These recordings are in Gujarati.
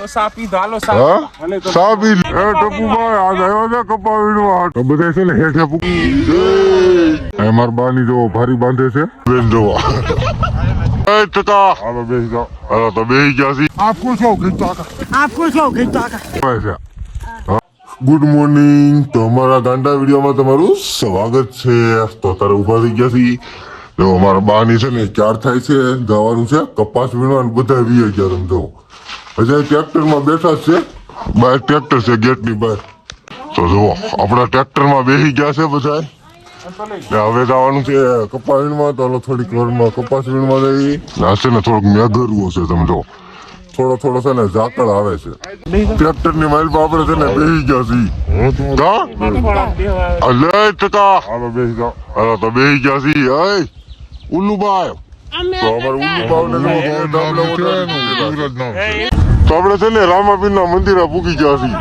સાપી ધાલો હા સાપી ટપુભાઈ આજ આવ્યો છે કપા વીણવા તો બધા છે ને હેઠે પૂકી માર બાની જો ભારી બાંધે છે બેન જોવા હાલો બેસી જાઓ હાલો તો બેસી ગયા છી आपको शौक है तो ગુડ મોર્નિંગ તો અમારા ગાંડા વિડીયોમાં તમારું સ્વાગત છે તો તારે ઉભા થઈ ગયા છી જો અમારા બાની છે ને ચાર થાય છે જવાનું છે કપાસ વીણવાનું બધા વીએ ગયા તમે જો હજી ટ્રેક્ટરમાં બેઠા છે બહાર ટ્રેક્ટર છે ગેટની બહાર તો જુઓ આપણા ટ્રેક્ટરમાં બેસી ગયા છે બધા હવે જવાનું છે કપાસ વીણવા તો થોડીક વારમાં કપાસ વીણવા જઈ હશે ને થોડુંક મેઘરવું છે તમે જો થોડો છે ને ઝાકળ આવે છે ટ્રેક્ટર ની માઇલ પર આપણે છે ને બેસી ગયા હાલો બેસી જાઓ હાલો તો બેસી ગયા છી ઉલ્લુભાઈ તો આપણે છે ને રામાપીર ના મંદિરે પૂકી ગયા છી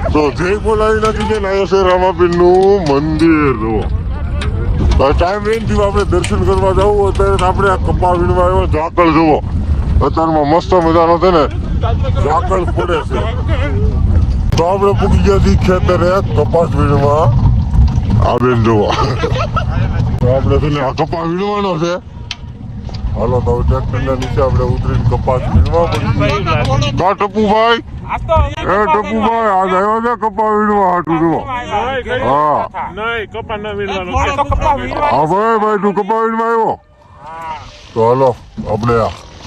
તો જય બોલાવી નથી છે ને આવ્યો છે રામાપીર નું મંદિર ટાઈમ રેન્જ થી આપણે દર્શન કરવા જવું અત્યારે આપણે આ કપા વીણવા આવ્યો ઝાકળ જુઓ અત્યારમાં મસ્ત મજાનો છે ને ઝાકળ પડે છે તો આપણે પૂકી ગયા છીએ ખેતરે કપાસ વીણવા આ બેન જુઓ તો આપણે છે ને આ કપા વીણવાનો છે હાલો તો ટ્રેક્ટર ના નીચે આપણે ઉતરીને કપાસ વીણવા પડી કા ટપુભાઈ ટપુભાઈ આજ આવ્યો છે કપા વીણવા હાટું જુઓ હા ભાઈ તું કપા વીણવા આવ્યો તો હાલો આપણે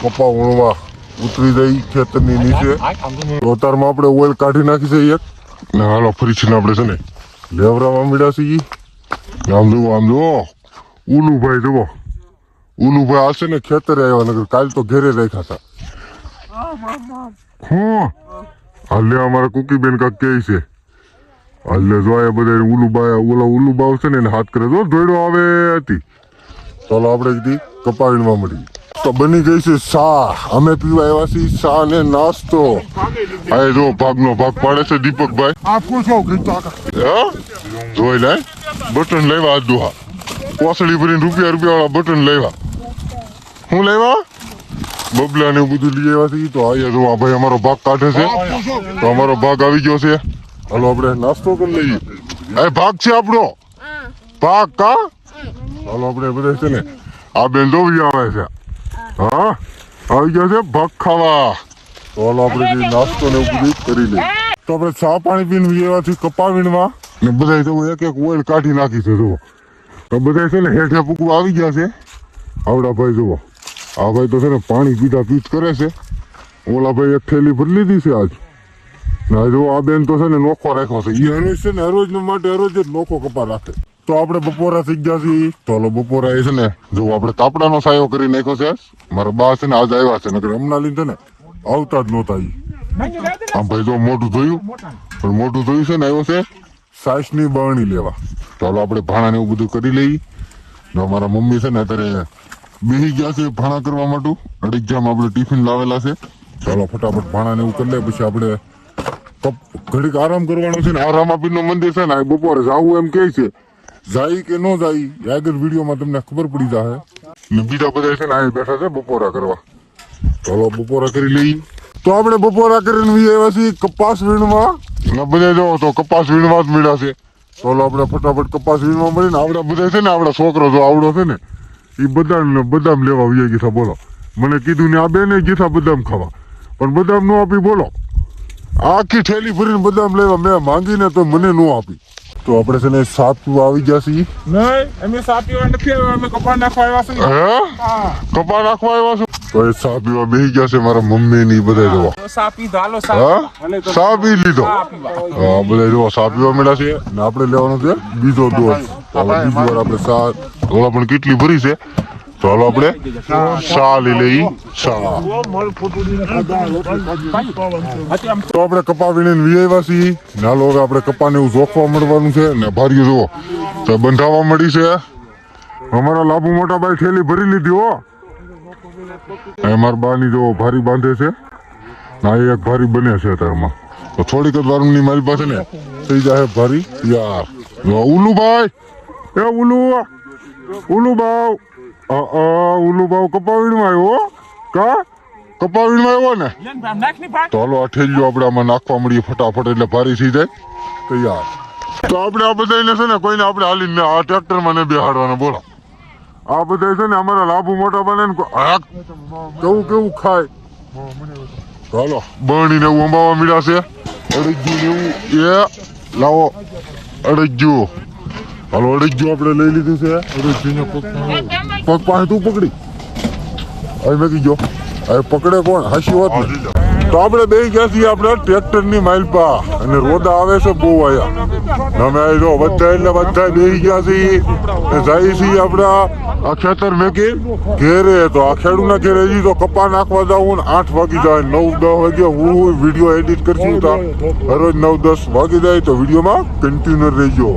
કપા વીણવા ઉતરી જઈ ખેતરની નીચે રોતારમાં આપણે ઓઇલ કાઢી નાખી છે એક ને હાલો ફરી છે આપણે છે ને લેવરામાં મીડા છીએ આમ જુઓ ઉલુભાઈ જુઓ ઉલુભાઈ આવશે ને ખેતરે આવ્યા નગર કાલ તો ઘેરે રાખ્યા હતા હાલે અમારા કુકી બેન કાક કે છે હાલે જોયા બધા ઉલુબા આવશે ને હાથ કરે જો ધોયડો આવે હતી ચાલો આપણે કીધી કપાવીણમાં મળી તો બની ગઈ છે સા અમે પીવા આવ્યા છીએ સા ને નાસ્તો આ જો ભાગનો ભાગ પાડે છે દીપકભાઈ આપકો શોખ જોઈ લે બટન લેવા આજ દુહા કોસળી ભરીને રૂપિયા વાળા બટન લેવા હું લેવા બબલા ને બધું લઈ આવ્યા છે તો અહીંયા જો આ ભાઈ અમારો ભાગ કાઢે છે તો અમારો ભાગ આવી ગયો છે હાલો આપણે નાસ્તો કરી લઈએ એ ભાગ છે આપણો ભાગ કા હાલો આપણે બધા છે ને આ બેન દોવી આવે છે હા આવી ગયો છે ભાગ ખાવા તો હાલો આપણે નાસ્તો ને બધું કરી લઈએ તો આપણે ચા પાણી પીને એવાથી કપા વીણવા ને બધા તો એક ઓઇલ કાઢી નાખી છે જુઓ તો બધા છે ને હેઠે પૂકવા આવી ગયા છે આવડા ભાઈ જુઓ આ ભાઈ તો છે ને પાણી પીધા પીચ કરે છે ઓલા ભાઈ એક થેલી ભરી લીધી છે આજ ના જો આ બેન તો છે ને નોખો રાખ્યો છે એ હરોજ છે ને હરોજ માટે હરોજ જ નોખો કપા રાખે તો આપણે બપોરા થઈ ગયા છીએ તો હાલો બપોરા એ છે ને જો આપણે તાપડાનો સાયો કરી નાખ્યો છે મારા બા છે ને આજ આવ્યા છે નકર હમણાં લીધે ને આવતા જ નહોતા આમ ભાઈ જો મોટું જોયું પણ મોટું જોયું છે ને આવ્યો છે સાસની બરણી લેવા તો હાલો આપણે ભાણા ને એવું બધું કરી લઈએ અમારા મમ્મી છે ને અત્યારે બેસી ગયા છે ભાણા કરવા માટે અડીજામ આપણે ટિફિન લાવેલા છે ચાલો ફટાફટ ભાણા ને એવું કરી લે પછી આપણે ઘડીક આરામ કરવાનો છે ને આ રામાપીર નું મંદિર છે ને બપોરે જાવું એમ કે છે જાય કે ન જાય આગળ વિડીયોમાં તમને ખબર પડી જાય ને બીજા બધા છે ને અહીં બેઠા છે બપોરા કરવા ચાલો બપોરા કરી લઈ તો આપણે બપોરા કરીને આવ્યા છીએ કપાસ વીણવા બધા જો તો કપાસ વીણવા જ મળ્યા છે ચાલો આપણે ફટાફટ કપાસ વીણવા મળીને આપડા બધા છે ને આપડા છોકરો જો આવડો છે ને એ બદામ લેવા આવી ગયા બોલો મને કીધું ને આ બેને ગીથા બદામ ખાવા પણ બદામ નો આપી બોલો આખી થેલી ભરીને બદામ લેવા મેં માંગીને તો મને નો આપી તો આપણે છે ને સાપ પીવા આવી ગયા છીએ અમે સાપ પીવા નથી આવ્યા અમે કપા નાખવા આવ્યા છે કપા નાખવા આવ્યા છો તો એ સાપ પીવા બેસી ગયા છે મારા મમ્મી ની બધા જોવા સાપી ધાલો સાપ પી લીધો હા બધા જોવા સાપ પીવા મળ્યા છે ને આપણે લેવાનો છે બીજો ડોઝ બીજી વાર આપણે સા ઓલા પણ કેટલી ભરી છે તો હાલો આપણે સા લઈ લઈ સા તો આપણે કપા વીણીને વીઆવ્યા છીએ નાલો હવે આપણે કપાને એવું જોખવા મળવાનું છે ને ભાર્યું જુઓ તો બંધાવા મળી છે અમારા લાભુ મોટા ભાઈ થેલી ભરી લીધી હો અમારા બાની જો ભારી બાંધે છે ના એક ભારી બને છે અત્યારમાં તો થોડીક જ વારની મારી પાસે ને થઈ જાય ભરી યાર ઉલ્લુ ભાઈ એ ઉલ્લુ બાવ ઉલ્લુ બાવ કપાવીડમાં આવ્યો કા કપાવીડમાં આવ્યો ને તો હાલો આ ઠેલ્યો આપણે આમાં નાખવા મળીએ ફટાફટ એટલે ભારી થઈ જાય તૈયાર તો આપણે આ બધાને છે ને કોઈને આપણે હાલીને આ ટ્રેક્ટરમાં ને બેહાડવાના બોલો આ બધા છે ને અમારા લાભુ મોટા બને ને કેવું ખાય હાલો બની ને એવું અંબાવા મીડા છે અડજ્જુ ને એવું એ લાવો અડજ્જુ હાલો અડજ્જુ આપણે લઈ લીધું છે અડજ્જુ ને પગ પાસે તું પકડી હવે મેં કીધો હવે પકડે કોણ હાશી વાત ને તો આપણે બે ગયા છીએ આપણે ટ્રેક્ટર ની માઇલપા અને રોદા આવે છે બહુ આયા અમે જો બધા એટલે બધા બે ગયા છીએ જાય છીએ આપડા આ ખેતર મેકી ઘેરે તો આ ખેડૂના ઘેરે હજી તો કપા નાખવા જાઉં ને 8 વાગી જાય 9-10 વાગે હું વિડીયો એડિટ કરશું તો રોજ 9-10 વાગી જાય તો વિડીયોમાં કન્ટિન્યુ રહેજો